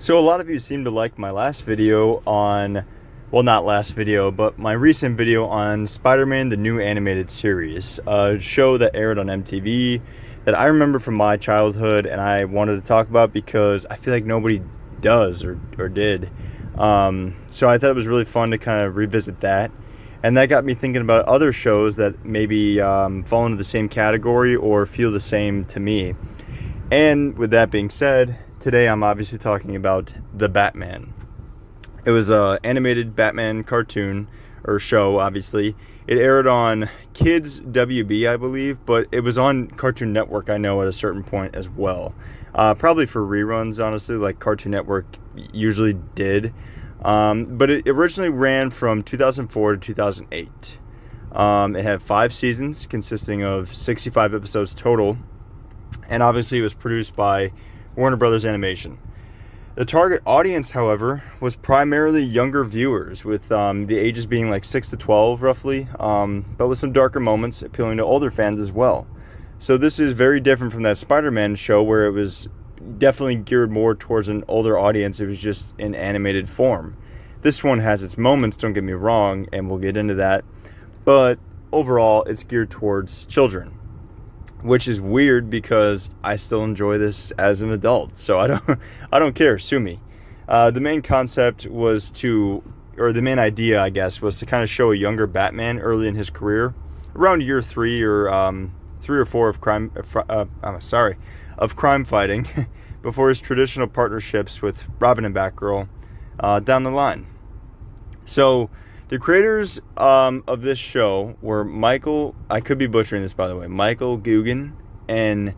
So a lot of you seem to like my last video on, well, not last video, but my recent video on Spider-Man, the new animated series, a show that aired on MTV that I remember from my childhood and I wanted to talk about because I feel like nobody does or did. So I thought it was really fun to kind of revisit that. And that got me thinking about other shows that maybe fall into the same category or feel the same to me. And with that being said, today I'm obviously talking about The Batman. It was an animated Batman cartoon, or show, obviously. It aired on Kids WB, I believe, but it was on Cartoon Network, I know, at a certain point as well. Probably for reruns, honestly, like Cartoon Network usually did. But it originally ran from 2004 to 2008. It had 5 seasons consisting of 65 episodes total. And obviously it was produced by Warner Brothers Animation. The target audience, however, was primarily younger viewers, with the ages being like 6 to 12 roughly, but with some darker moments appealing to older fans as well. So this is very different from that Spider-Man show where it was definitely geared more towards an older audience. It was just in animated form. This one has its moments, don't get me wrong, and we'll get into that, but overall it's geared towards children, which is weird because I still enjoy this as an adult, so I don't care, sue me. The main concept was the main idea, I guess, was to kind of show a younger Batman early in his career, around year 3 or 3 or 4 of crime fighting, before his traditional partnerships with Robin and Batgirl down the line. So the creators of this show were Michael, I could be butchering this by the way, Michael Guggen and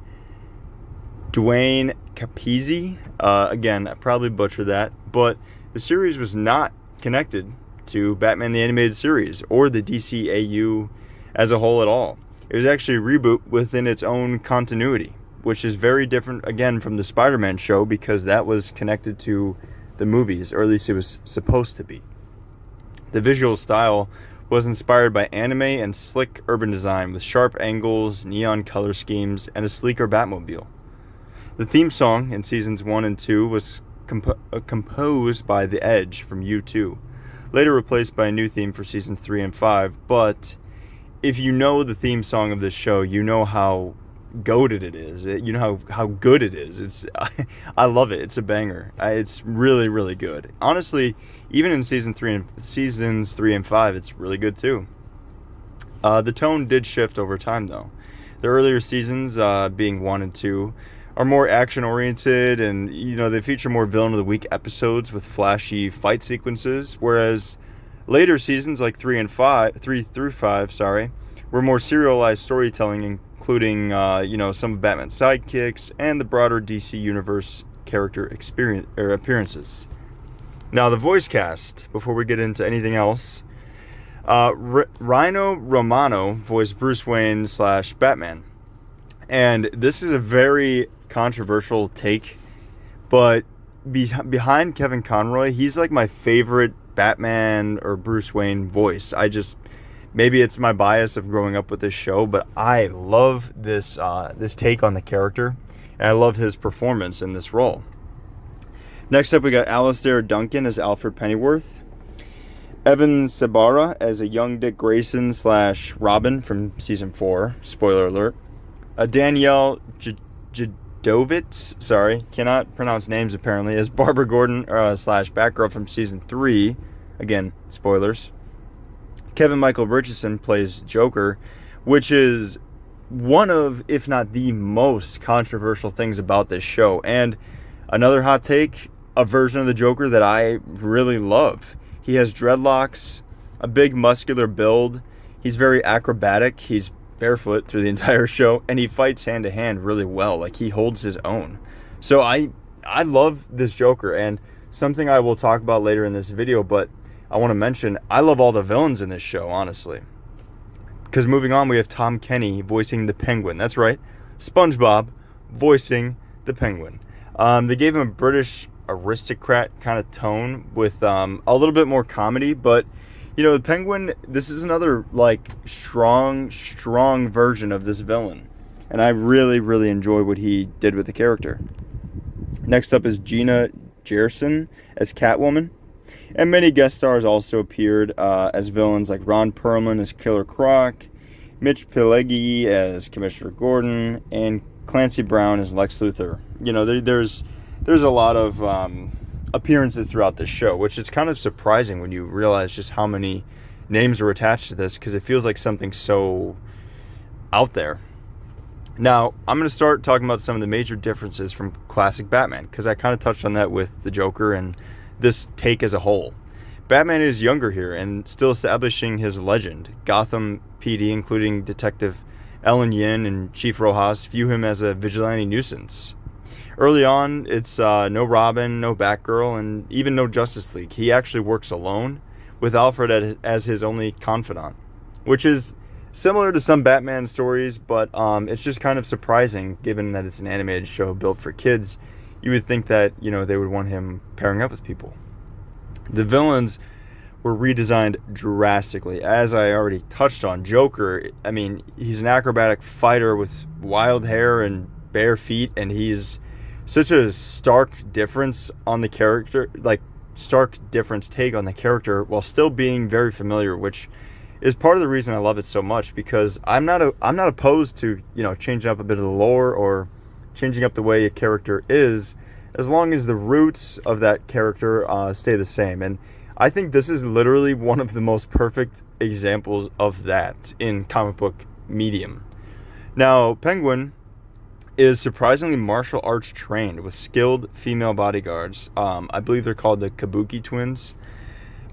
Dwayne Capizzi. Again, I probably butchered that, but the series was not connected to Batman the Animated Series or the DCAU as a whole at all. It was actually a reboot within its own continuity, which is very different, again, from the Spider-Man show because that was connected to the movies, or at least it was supposed to be. The visual style was inspired by anime and slick urban design with sharp angles, neon color schemes, and a sleeker Batmobile. The theme song in seasons 1 and 2 was composed by The Edge from U2, later replaced by a new theme for seasons 3 and 5, but if you know the theme song of this show, you know how goated it is. You know how good it is. I love it. It's a banger. It's really, really good. Honestly, even in seasons 3 and 5, it's really good too. The tone did shift over time though. The earlier seasons, being 1 and 2, are more action oriented, and they feature more villain of the week episodes with flashy fight sequences, whereas later seasons like 3 through 5, were more serialized storytelling, including some of Batman's sidekicks and the broader DC Universe character appearances. Now, the voice cast, before we get into anything else, Rino Romano voiced Bruce Wayne / Batman. And this is a very controversial take, but behind Kevin Conroy, he's like my favorite Batman or Bruce Wayne voice. Maybe it's my bias of growing up with this show, but I love this take on the character, and I love his performance in this role. Next up, we got Alistair Duncan as Alfred Pennyworth, Evan Sabara as a young Dick Grayson / Robin from season 4, spoiler alert, Danielle Jadovitz, cannot pronounce names apparently, as Barbara Gordon / Batgirl from season 3, again, spoilers. Kevin Michael Richardson plays Joker, which is one of, if not the most controversial things about this show. And another hot take, a version of the Joker that I really love. He has dreadlocks, a big muscular build, he's very acrobatic, he's barefoot through the entire show, and he fights hand to hand really well. Like, he holds his own. So I love this Joker, and something I will talk about later in this video, but I want to mention, I love all the villains in this show, honestly. Because moving on, we have Tom Kenny voicing the Penguin. That's right, SpongeBob voicing the Penguin. They gave him a British aristocrat kind of tone with a little bit more comedy, but the Penguin, this is another like strong version of this villain, and I really enjoy what he did with the character. Next up is Gina Gerson as Catwoman. And many guest stars also appeared as villains, like Ron Perlman as Killer Croc, Mitch Pileggi as Commissioner Gordon, and Clancy Brown as Lex Luthor. You know, there's a lot of appearances throughout this show, which is kind of surprising when you realize just how many names were attached to this, because it feels like something so out there. Now, I'm going to start talking about some of the major differences from classic Batman, because I kind of touched on that with the Joker and this take as a whole. Batman is younger here and still establishing his legend. Gotham PD, including Detective Ellen Yin and Chief Rojas, view him as a vigilante nuisance. Early on, it's no Robin, no Batgirl, and even no Justice League. He actually works alone, with Alfred as his only confidant, which is similar to some Batman stories, but it's just kind of surprising given that it's an animated show built for kids. You would think that, you know, they would want him pairing up with people. The villains were redesigned drastically. As I already touched on, Joker, I mean, he's an acrobatic fighter with wild hair and bare feet, and he's such a stark difference on the character, like stark difference take on the character, while still being very familiar, which is part of the reason I love it so much, because I'm not opposed to, you know, changing up a bit of the lore or changing up the way a character is, as long as the roots of that character stay the same. And I think this is literally one of the most perfect examples of that in comic book medium. Now, Penguin is surprisingly martial arts trained with skilled female bodyguards. I believe they're called the Kabuki twins.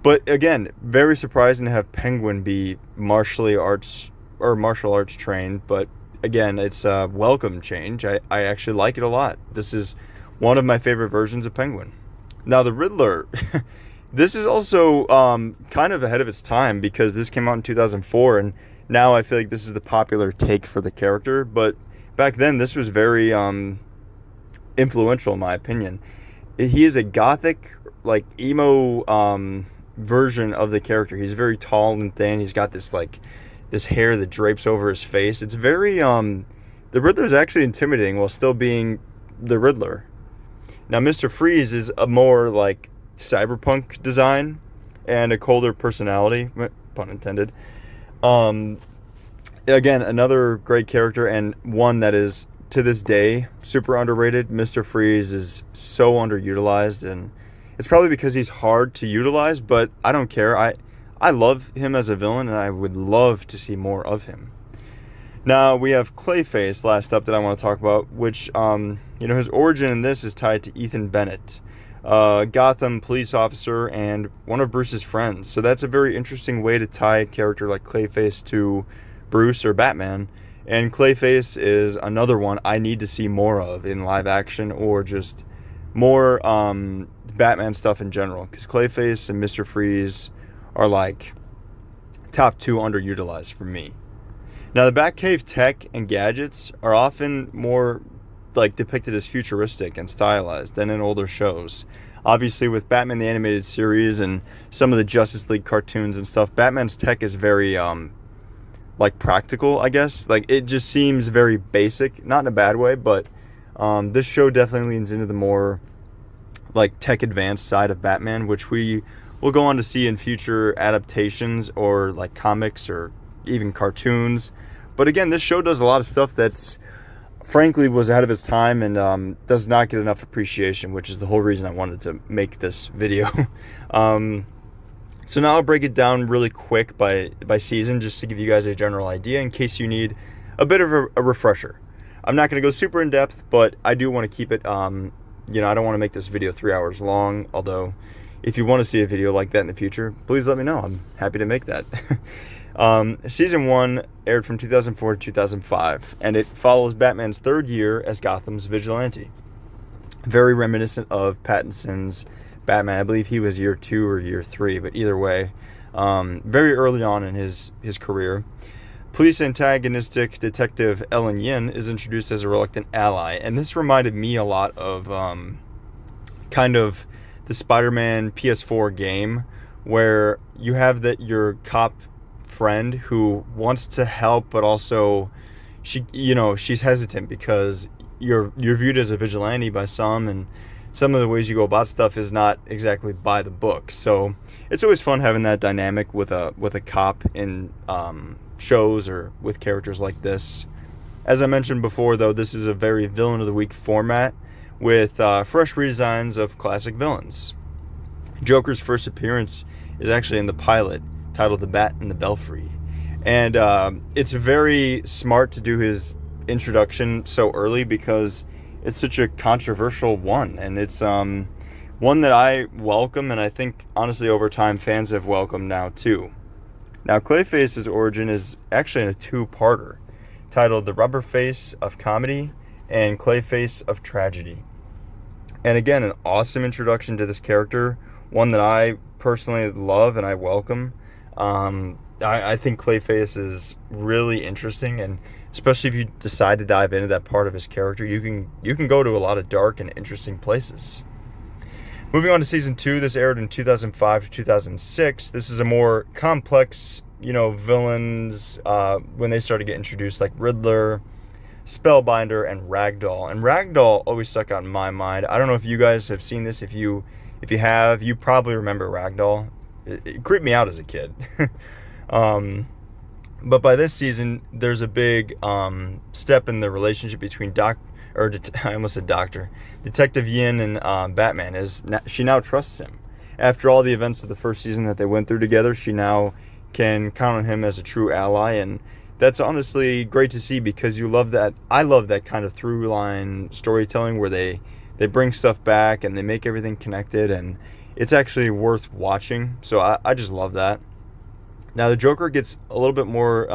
But again, very surprising to have Penguin be martial arts trained. But again, it's a welcome change. I actually like it a lot. This is one of my favorite versions of Penguin. Now, the Riddler. This is also kind of ahead of its time, because this came out in 2004, and now I feel like this is the popular take for the character. But back then, this was very influential, in my opinion. He is a gothic, like, emo version of the character. He's very tall and thin. He's got this hair that drapes over his face. It's very the Riddler's actually intimidating while still being the Riddler. Now, Mr. Freeze is a more like cyberpunk design and a colder personality, pun intended. Again, another great character, and one that is, to this day, super underrated. Mr. Freeze is so underutilized, and it's probably because he's hard to utilize, but I don't care. I love him as a villain, and I would love to see more of him. Now, we have Clayface last up that I want to talk about, which, his origin in this is tied to Ethan Bennett, a Gotham police officer and one of Bruce's friends. So that's a very interesting way to tie a character like Clayface to Bruce or Batman. And Clayface is another one I need to see more of in live action, or just more Batman stuff in general, because Clayface and Mr. Freeze are like top two underutilized for me. Now, the Batcave tech and gadgets are often more like depicted as futuristic and stylized than in older shows. Obviously, with Batman the Animated Series and some of the Justice League cartoons and stuff, Batman's tech is very like practical, I guess. Like, it just seems very basic, not in a bad way, but this show definitely leans into the more like tech advanced side of Batman, which we will go on to see in future adaptations or like comics or even cartoons. But again, this show does a lot of stuff that's frankly was ahead of its time and does not get enough appreciation, which is the whole reason I wanted to make this video. So now I'll break it down really quick by season, just to give you guys a general idea in case you need a bit of a refresher. I'm not going to go super in depth, but I do want to keep it, I don't want to make this video 3 hours long, although if you want to see a video like that in the future, please let me know. I'm happy to make that. Season 1 aired from 2004 to 2005, and it follows Batman's third year as Gotham's vigilante. Very reminiscent of Pattinson's Batman. I believe he was year 2 or year 3, but either way, very early on in his career. Police antagonistic Detective Ellen Yin is introduced as a reluctant ally, and this reminded me a lot of kind of the Spider-Man PS4 game, where you have your cop friend who wants to help, but also she's hesitant because you're viewed as a vigilante by some, and some of the ways you go about stuff is not exactly by the book. So it's always fun having that dynamic with a cop in shows or with characters like this. As I mentioned before, though, this is a very villain of the week format with fresh redesigns of classic villains. Joker's first appearance is actually in the pilot, titled The Bat in the Belfry. And it's very smart to do his introduction so early because it's such a controversial one. And it's one that I welcome, and I think, honestly, over time, fans have welcomed now, too. Now, Clayface's origin is actually in a two-parter, titled The Rubber Face of Comedy and Clayface of Tragedy. And again, an awesome introduction to this character, one that I personally love and I welcome. I think Clayface is really interesting, and especially if you decide to dive into that part of his character, you can go to a lot of dark and interesting places. Moving on to season 2, this aired in 2005 to 2006. This is a more complex, villains when they started to get introduced, like Riddler, Spellbinder, and Ragdoll. And Ragdoll always stuck out in my mind. I don't know if you guys have seen this. If you have, you probably remember Ragdoll. It creeped me out as a kid. But by this season, there's a big step in the relationship between Detective Yin and Batman. She now trusts him. After all the events of the first season that they went through together, she now can count on him as a true ally, and that's honestly great to see because you love that. I love that kind of through line storytelling where they bring stuff back and they make everything connected, and it's actually worth watching. So I just love that. Now, the Joker gets a little bit more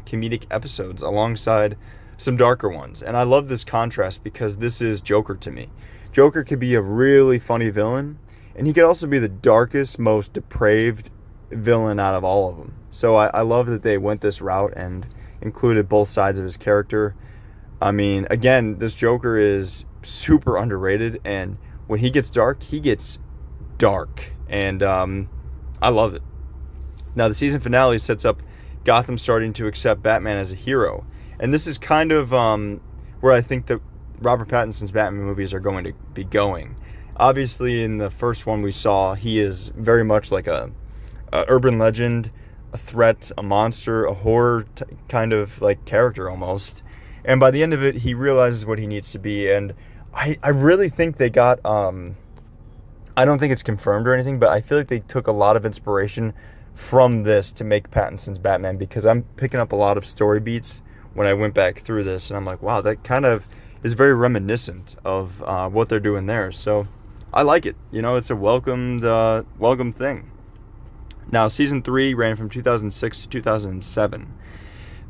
comedic episodes alongside some darker ones. And I love this contrast because this is Joker to me. Joker could be a really funny villain, and he could also be the darkest, most depraved villain out of all of them. So I love that they went this route and included both sides of his character. I mean, again, this Joker is super underrated, and when he gets dark, he gets dark. And I love it. Now, the season finale sets up Gotham starting to accept Batman as a hero. And this is kind of where I think that Robert Pattinson's Batman movies are going to be going. Obviously, in the first one we saw, he is very much like a urban legend, a threat, a monster, a horror kind of like character almost. And by the end of it, he realizes what he needs to be. And I really think they got... I don't think it's confirmed or anything, but I feel like they took a lot of inspiration from this to make Pattinson's Batman, because I'm picking up a lot of story beats when I went back through this, and I'm like, wow, that kind of is very reminiscent of what they're doing there. So I like it. It's a welcome thing. Now, season 3 ran from 2006 to 2007.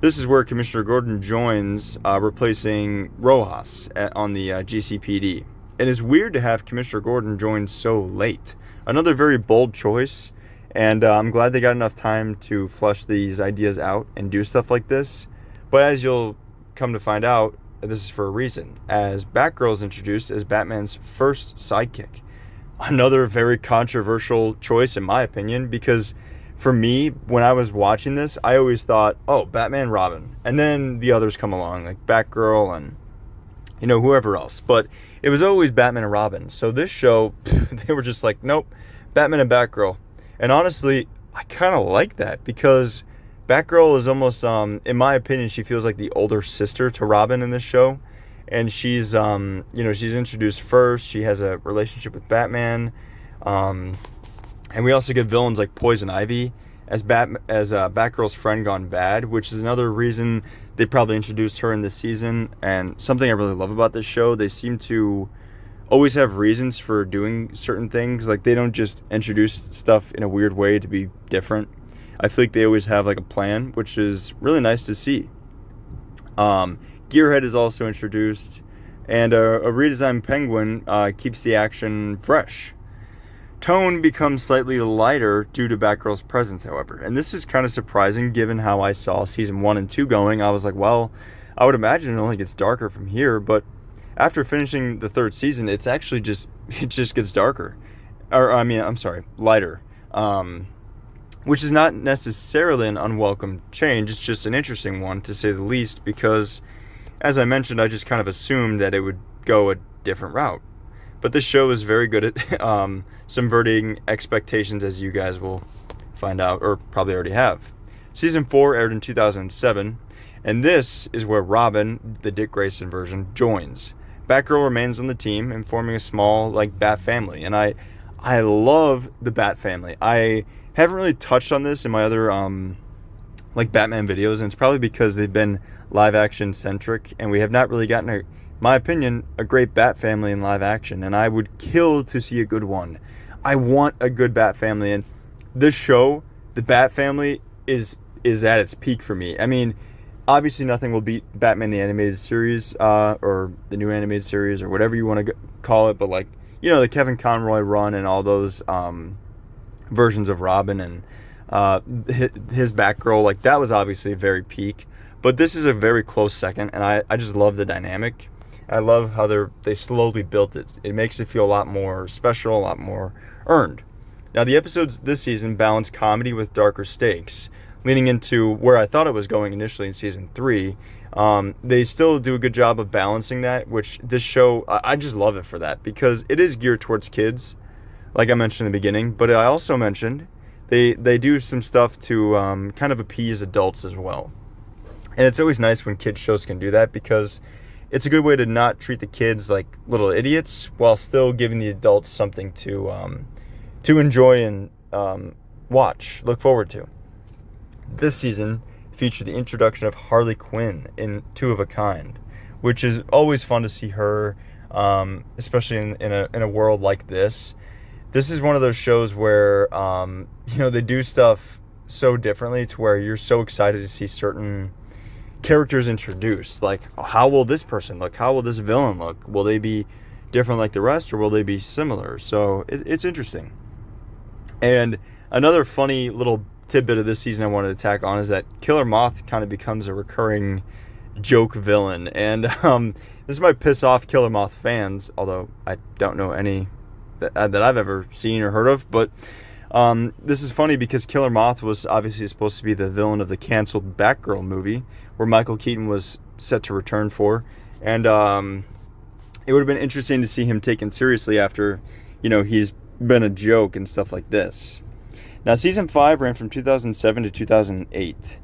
This is where Commissioner Gordon joins, replacing Rojas on the GCPD. And it's weird to have Commissioner Gordon join so late. Another very bold choice. And I'm glad they got enough time to flush these ideas out and do stuff like this. But as you'll come to find out, this is for a reason, as Batgirl is introduced as Batman's first sidekick. Another very controversial choice, in my opinion, because for me, when I was watching this, I always thought, oh, Batman, Robin. And then the others come along, like Batgirl and, whoever else. But it was always Batman and Robin. So this show, they were just like, nope, Batman and Batgirl. And honestly, I kind of like that because Batgirl is almost, in my opinion, she feels like the older sister to Robin in this show. And she's, she's introduced first. She has a relationship with Batman. And we also get villains like Poison Ivy as Batgirl's friend gone bad, which is another reason they probably introduced her in this season. And something I really love about this show, they seem to always have reasons for doing certain things. Like, they don't just introduce stuff in a weird way to be different. I feel like they always have like a plan, which is really nice to see. Gearhead is also introduced, and a redesigned Penguin keeps the action fresh. Tone becomes slightly lighter due to Batgirl's presence, however. And this is kind of surprising given how I saw season 1 and 2 going. I was like, well, I would imagine it only gets darker from here, but after finishing the third season, it just gets darker. Lighter. Which is not necessarily an unwelcome change. It's just an interesting one, to say the least, because, as I mentioned, I just kind of assumed that it would go a different route. But this show is very good at subverting expectations, as you guys will find out, or probably already have. Season 4 aired in 2007, and this is where Robin, the Dick Grayson version, joins. Batgirl remains on the team and forming a small, Bat family. And I love the Bat family. I haven't really touched on this in my other, Batman videos, and it's probably because they've been live-action centric, and we have not really gotten, my opinion, a great Bat family in live action, and I would kill to see a good one. I want a good Bat family, and this show, the Bat family, is at its peak for me. I mean, obviously nothing will beat Batman the Animated Series, or the new animated series, or whatever you want to call it, but the Kevin Conroy run and all those versions of Robin and his Batgirl, that was obviously very peak. But this is a very close second, and I just love the dynamic. I love how they slowly built it. It makes it feel a lot more special, a lot more earned. Now, the episodes this season balance comedy with darker stakes, leading into where I thought it was going initially in Season 3. They still do a good job of balancing that, which this show, I just love it for that, because it is geared towards kids, like I mentioned in the beginning, but I also mentioned they do some stuff to kind of appease adults as well. And it's always nice when kids shows can do that, because it's a good way to not treat the kids like little idiots while still giving the adults something to enjoy and look forward to. This season featured the introduction of Harley Quinn in Two of a Kind, which is always fun to see her, especially in a world like this. This is one of those shows where they do stuff so differently to where you're so excited to see certain characters introduced. Like, how will this person look? How will this villain look? Will they be different like the rest, or will they be similar? So it's interesting. And another funny little tidbit of this season I wanted to tack on is that Killer Moth kind of becomes a recurring joke villain. And this might piss off Killer Moth fans, although I don't know any that I've ever seen or heard of. But this is funny because Killer Moth was obviously supposed to be the villain of the canceled Batgirl movie, where Michael Keaton was set to return for. And it would have been interesting to see him taken seriously after, he's been a joke and stuff like this. Now, Season 5 ran from 2007 to 2008.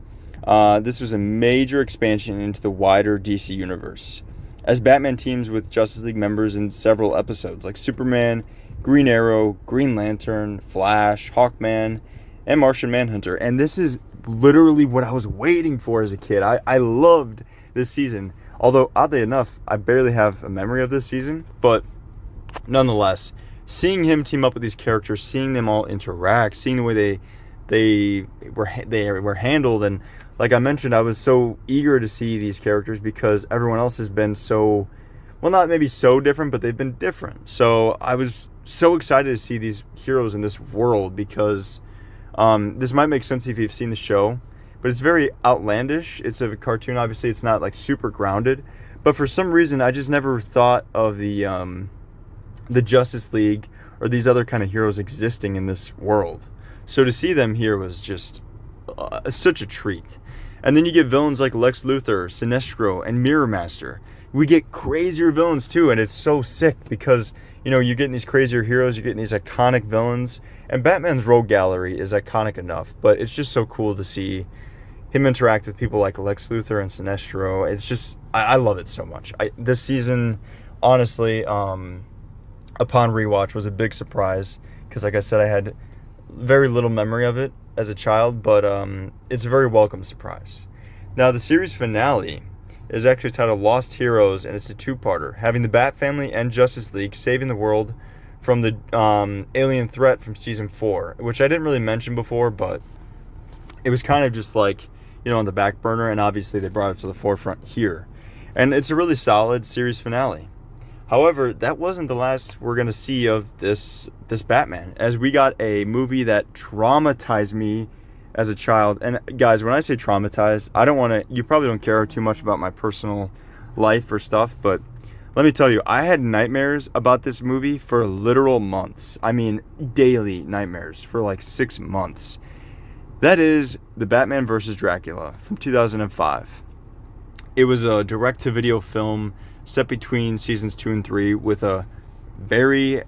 This was a major expansion into the wider DC universe, as Batman teams with Justice League members in several episodes, like Superman, Green Arrow, Green Lantern, Flash, Hawkman, and Martian Manhunter. And this is literally what I was waiting for as a kid. I loved this season. Although, oddly enough, I barely have a memory of this season. But nonetheless, seeing him team up with these characters, seeing them all interact, seeing the way they were handled, and like I mentioned, I was so eager to see these characters because everyone else has been so, well, not maybe so different, but they've been different. So I was so excited to see these heroes in this world, because this might make sense if you've seen the show, but it's very outlandish. It's a cartoon, obviously. It's not super grounded, but for some reason I just never thought of the Justice League or these other kind of heroes existing in this world. So to see them here was just such a treat. And then you get villains like Lex Luthor, Sinestro, and Mirror Master. We get crazier villains too, and it's so sick because, you're getting these crazier heroes, you're getting these iconic villains, and Batman's rogue gallery is iconic enough, but it's just so cool to see him interact with people like Lex Luthor and Sinestro. It's just, I love it so much. This season, honestly, upon rewatch, was a big surprise, because like I said, I had very little memory of it as a child, but it's a very welcome surprise. Now, the series finale is actually titled Lost Heroes, and it's a two-parter, having the Bat Family and Justice League saving the world from the alien threat from Season 4, which I didn't really mention before, but it was kind of just on the back burner, and obviously they brought it to the forefront here. And it's a really solid series finale. However, that wasn't the last we're going to see of this Batman, as we got a movie that traumatized me as a child. And guys, when I say traumatized, I don't want to, you probably don't care too much about my personal life or stuff, but let me tell you, I had nightmares about this movie for literal months. I mean, daily nightmares for 6 months. That is the Batman vs. Dracula from 2005. It was a direct-to-video film set between seasons 2 and 3 with a very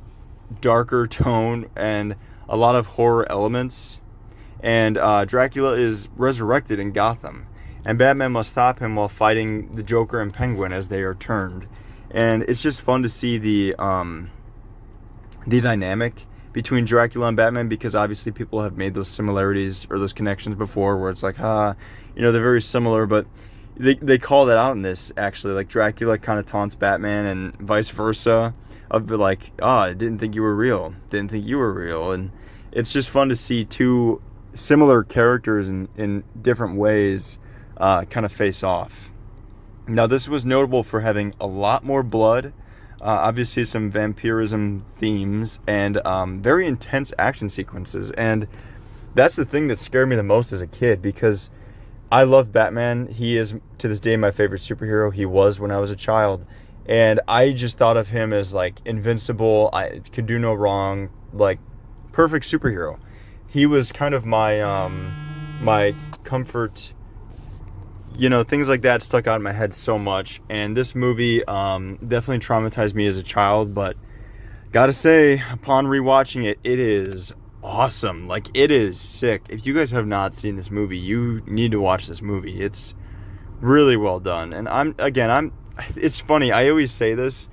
darker tone and a lot of horror elements. And Dracula is resurrected in Gotham, and Batman must stop him while fighting the Joker and Penguin as they are turned. And it's just fun to see the dynamic between Dracula and Batman, because obviously people have made those similarities or those connections before, where it's like, they're very similar, but they call that out in this, actually. Like, Dracula kind of taunts Batman and vice versa, of like, I didn't think you were real, and it's just fun to see two similar characters in different ways kind of face off. Now, this was notable for having a lot more blood, obviously some vampirism themes, and very intense action sequences. And that's the thing that scared me the most as a kid, because I love Batman. He is, to this day, my favorite superhero. He was when I was a child. And I just thought of him as, like, invincible, I could do no wrong, like, perfect superhero. He was kind of my my comfort. Things like that stuck out in my head so much. And this movie definitely traumatized me as a child, but gotta say, upon rewatching it, it is awesome. Like, it is sick. If you guys have not seen this movie, you need to watch this movie. It's really well done. And it's funny, I always say this,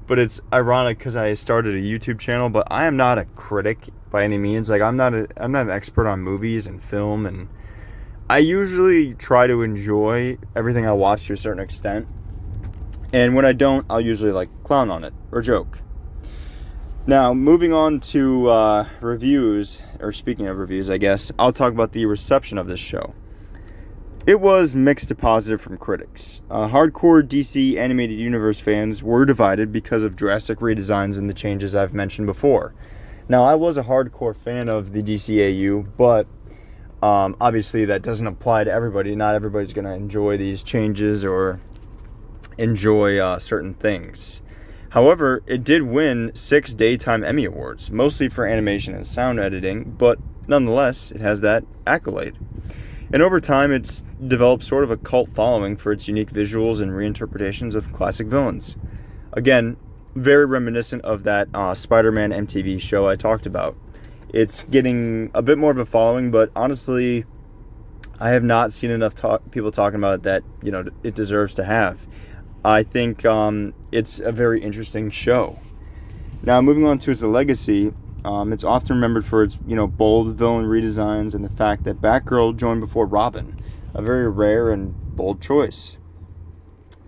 but it's ironic because I started a YouTube channel, but I am not a critic by any means. Like, I'm not an expert on movies and film, and I usually try to enjoy everything I watch to a certain extent. And when I don't, I'll usually, like, clown on it or joke. Now, moving on to reviews, or speaking of reviews, I guess, I'll talk about the reception of this show. It was mixed to positive from critics. Hardcore DC Animated Universe fans were divided because of drastic redesigns and the changes I've mentioned before. Now, I was a hardcore fan of the DCAU, but obviously that doesn't apply to everybody. Not everybody's going to enjoy these changes or enjoy certain things. However, it did win 6 Daytime Emmy Awards, mostly for animation and sound editing, but nonetheless, it has that accolade. And over time, it's developed sort of a cult following for its unique visuals and reinterpretations of classic villains. Again, very reminiscent of that Spider-Man MTV show I talked about. It's getting a bit more of a following, but honestly, I have not seen enough people talking about it that, it deserves to have. I think it's a very interesting show. Now, moving on to its legacy, it's often remembered for its, bold villain redesigns and the fact that Batgirl joined before Robin, a very rare and bold choice.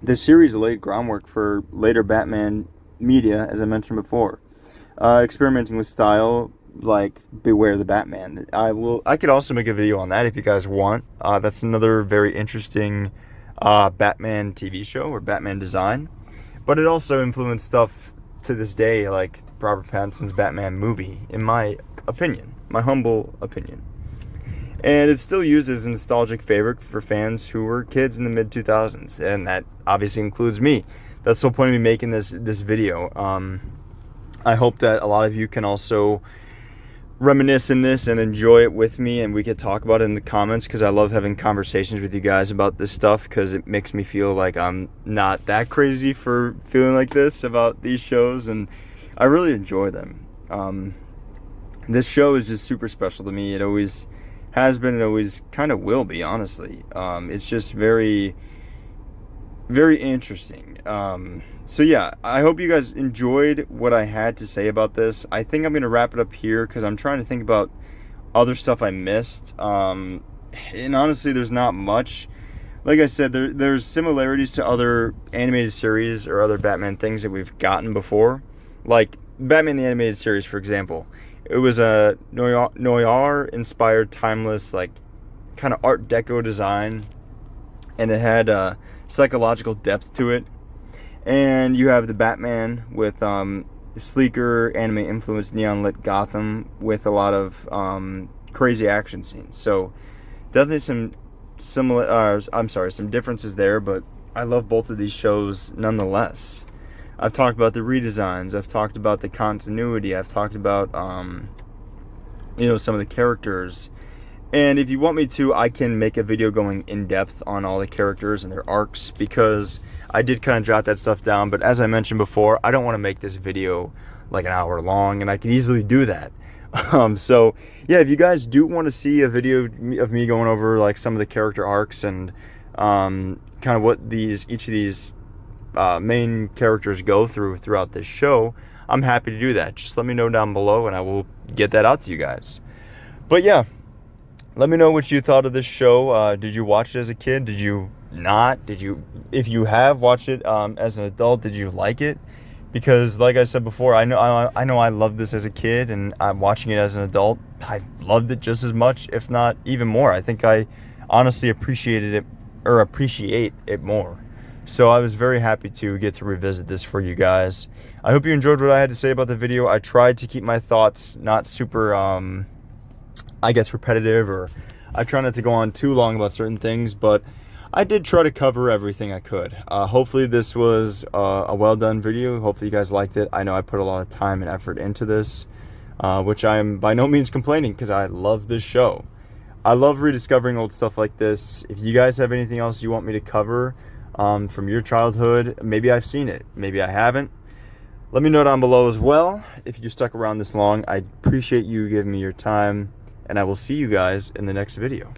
This series laid groundwork for later Batman media, as I mentioned before, experimenting with style like Beware the Batman. I could also make a video on that if you guys want. That's another very interesting Batman TV show or Batman design, but it also influenced stuff to this day, like Robert Pattinson's Batman movie, in my opinion, my humble opinion. And it's still used as a nostalgic favorite for fans who were kids in the mid-2000s, and that obviously includes me. That's the whole point of me making this video. I hope that a lot of you can also reminisce in this and enjoy it with me, and we could talk about it in the comments, because I love having conversations with you guys about this stuff, because it makes me feel like I'm not that crazy for feeling like this about these shows, and I really enjoy them. This show is just super special to me. It always has been, it always kind of will be, honestly. It's just very, very interesting. So yeah, I hope you guys enjoyed what I had to say about this. I think I'm going to wrap it up here, because I'm trying to think about other stuff I missed. And honestly, there's not much. Like I said, there's similarities to other animated series or other Batman things that we've gotten before. Like Batman the Animated Series, for example. It was a noir-inspired, timeless, like, kind of Art Deco design. And it had psychological depth to it. And you have the Batman with sleeker, anime-influenced, neon-lit Gotham with a lot of crazy action scenes. So definitely some differences there, but I love both of these shows nonetheless. I've talked about the redesigns. I've talked about the continuity. I've talked about some of the characters. And if you want me to, I can make a video going in depth on all the characters and their arcs, because I did kind of jot that stuff down. But as I mentioned before, I don't want to make this video like an hour long, and I can easily do that. So yeah, if you guys do want to see a video of me going over like some of the character arcs and kind of what each of these main characters go throughout this show, I'm happy to do that. Just let me know down below and I will get that out to you guys. But yeah, let me know what you thought of this show. Did you watch it as a kid? Did you not? If you have watched it as an adult, did you like it? Because like I said before, I know I loved this as a kid, and I'm watching it as an adult. I loved it just as much, if not even more. I think I honestly appreciate it more. So I was very happy to get to revisit this for you guys. I hope you enjoyed what I had to say about the video. I tried to keep my thoughts not super, I guess, repetitive, or I try not to go on too long about certain things, but I did try to cover everything I could. Hopefully this was a well done video. Hopefully you guys liked it. I know I put a lot of time and effort into this, which I'm by no means complaining, because I love this show. I love rediscovering old stuff like this. If you guys have anything else you want me to cover from your childhood, maybe I've seen it, maybe I haven't, let me know down below as well. If you stuck around this long, I appreciate you giving me your time, and I will see you guys in the next video.